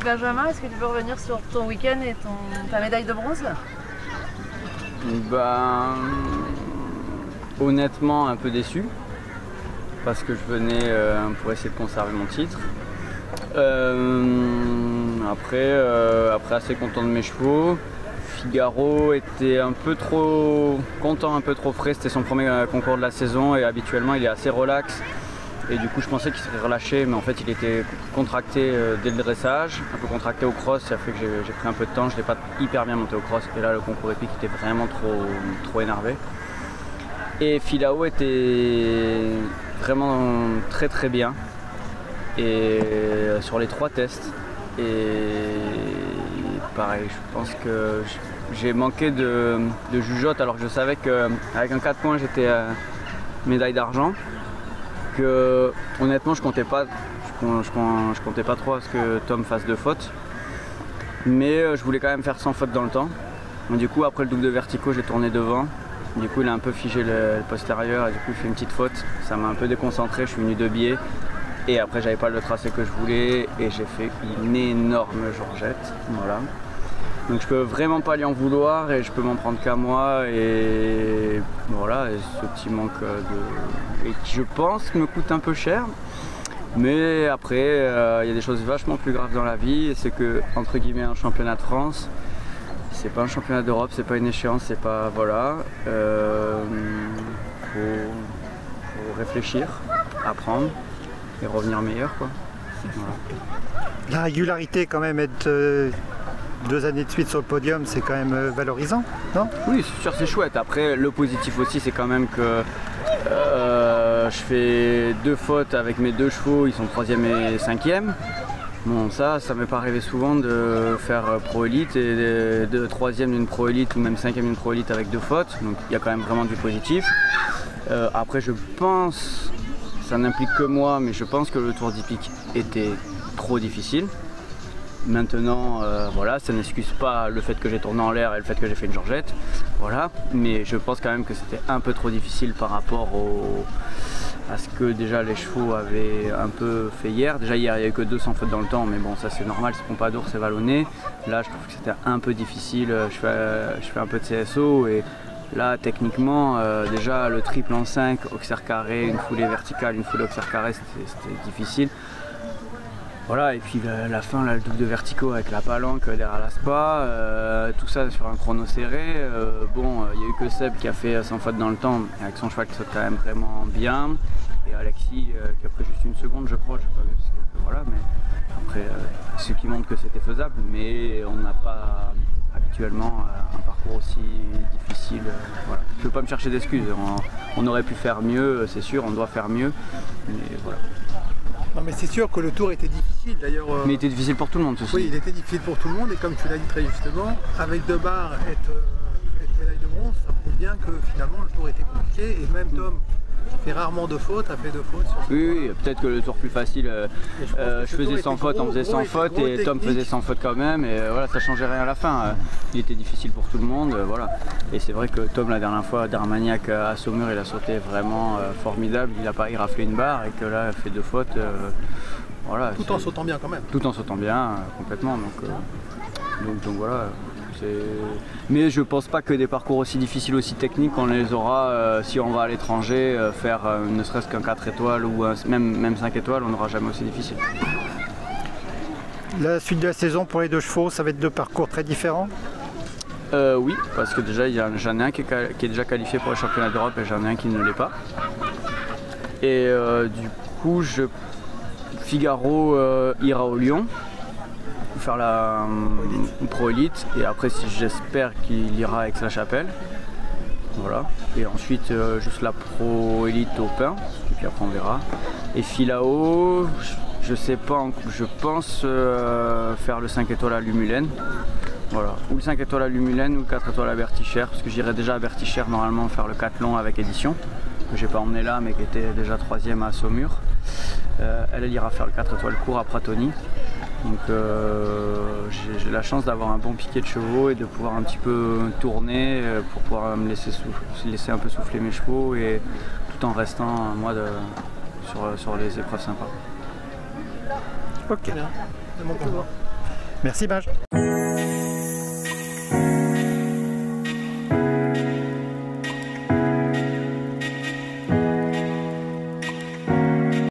Benjamin, est-ce que tu peux revenir sur ton week-end et ta médaille de bronze? Ben, honnêtement, un peu déçu parce que je venais pour essayer de conserver mon titre. Après, assez content de mes chevaux. Figaro était un peu trop content, un peu trop frais. C'était son premier concours de la saison et habituellement il est assez relax. Et du coup je pensais qu'il serait relâché, mais en fait il était contracté dès le dressage, un peu contracté au cross, ça fait que j'ai pris un peu de temps, je ne l'ai pas hyper bien monté au cross. Et là le concours épique était vraiment trop énervé. Et Filao était vraiment très bien. Et sur les 3 tests. Et pareil, je pense que j'ai manqué de jugeote alors que je savais qu'avec un 4 points j'étais médaille d'argent. Que honnêtement je comptais pas trop à ce que Tom fasse de fautes, mais je voulais quand même faire sans faute dans le temps. Donc, du coup après le double de vertico j'ai tourné devant, du coup il a un peu figé le postérieur et du coup il fait une petite faute, ça m'a un peu déconcentré, je suis venu de biais et après j'avais pas le tracé que je voulais et j'ai fait une énorme georgette, voilà. Donc je peux vraiment pas lui en vouloir et je peux m'en prendre qu'à moi et voilà, et ce petit manque et qui je pense me coûte un peu cher. Mais après il y a des choses vachement plus graves dans la vie et c'est que entre guillemets un championnat de France, c'est pas un championnat d'Europe, c'est pas une échéance, c'est pas voilà. Faut réfléchir, apprendre et revenir meilleur quoi. Voilà. La régularité quand même, être 2 années de suite sur le podium, c'est quand même valorisant, non? Oui, c'est sûr, c'est chouette. Après, le positif aussi, c'est quand même que je fais 2 fautes avec mes 2 chevaux, ils sont 3e et 5e. Bon, ça m'est pas arrivé souvent de faire pro élite et de 3e d'une pro élite ou même 5e d'une pro élite avec 2 fautes. Donc il y a quand même vraiment du positif. Après, je pense, ça n'implique que moi, mais je pense que le Tour d'Hippique était trop difficile. Maintenant, voilà, ça n'excuse pas le fait que j'ai tourné en l'air et le fait que j'ai fait une georgette, voilà. Mais je pense quand même que c'était un peu trop difficile par rapport à ce que déjà les chevaux avaient un peu fait hier. Déjà hier, il n'y avait que 200 fautes dans le temps, mais bon, ça c'est normal, c'est Pompadour, c'est vallonné. Là, je trouve que c'était un peu difficile. Je fais un peu de CSO et là, techniquement, déjà le triple en 5, auxerre carré, une foulée verticale, une foulée auxerre carré, c'était difficile. Voilà, et puis la fin, là, le double de vertico avec la palanque derrière l'aspa, tout ça sur un chrono serré. Bon, il n'y a eu que Seb qui a fait 100 fautes dans le temps, avec son cheval qui saute quand même vraiment bien. Et Alexis qui a pris juste une seconde, je crois, je n'ai pas vu, parce que voilà, mais après, ce qui montre que c'était faisable, mais on n'a pas habituellement un parcours aussi difficile. Voilà. Je ne veux pas me chercher d'excuses, on aurait pu faire mieux, c'est sûr, on doit faire mieux, mais voilà. Non mais c'est sûr que le tour était difficile d'ailleurs. Mais il était difficile pour tout le monde ceci. Oui, il était difficile pour tout le monde et comme tu l'as dit très justement, avec Debar être médaille de bronze, ça prouve bien que finalement le tour était compliqué et même Tom qui fait rarement de fautes a fait 2 fautes sur ce Oui, peut-être que le tour plus facile, je faisais 100 fautes, on faisait 100 fautes et Tom faisait 100 fautes quand même et voilà, ça changeait rien à la fin. Il était difficile pour tout le monde, voilà. Et c'est vrai que Tom la dernière fois, d'Armagnac à Saumur, il a sauté vraiment formidable, il n'a pas raflé une barre et que là il fait 2 fautes. Voilà, tout en sautant bien quand même. Tout en sautant bien, complètement. Donc voilà. Mais je pense pas que des parcours aussi difficiles, aussi techniques, on les aura si on va à l'étranger, faire ne serait-ce qu'un 4 étoiles ou même 5 étoiles, on n'aura jamais aussi difficile. La suite de la saison pour les 2 chevaux, ça va être 2 parcours très différents? Oui, parce que déjà j'en ai un qui est déjà qualifié pour le championnat d'Europe et j'en ai un qui ne l'est pas. Et du coup, Figaro ira au Lyon faire la pro élite et après si j'espère qu'il ira avec sa chapelle, voilà, et ensuite juste la pro élite au Pin et puis après on verra. Et Filao, je sais pas, je pense faire le 5 étoiles à Lumulène, voilà, ou le 5 étoiles à Lumulène ou le 4 étoiles à Bertichère, parce que j'irai déjà à Bertichère normalement faire le 4 long avec édition que j'ai pas emmené là mais qui était déjà 3e à Saumur. Elle ira faire le 4 étoiles court à Pratoni. Donc j'ai la chance d'avoir un bon piquet de chevaux et de pouvoir un petit peu tourner pour pouvoir me laisser un peu souffler mes chevaux et tout en restant moi sur les épreuves sympas. Ok. C'est bon pour moi. Merci Benj.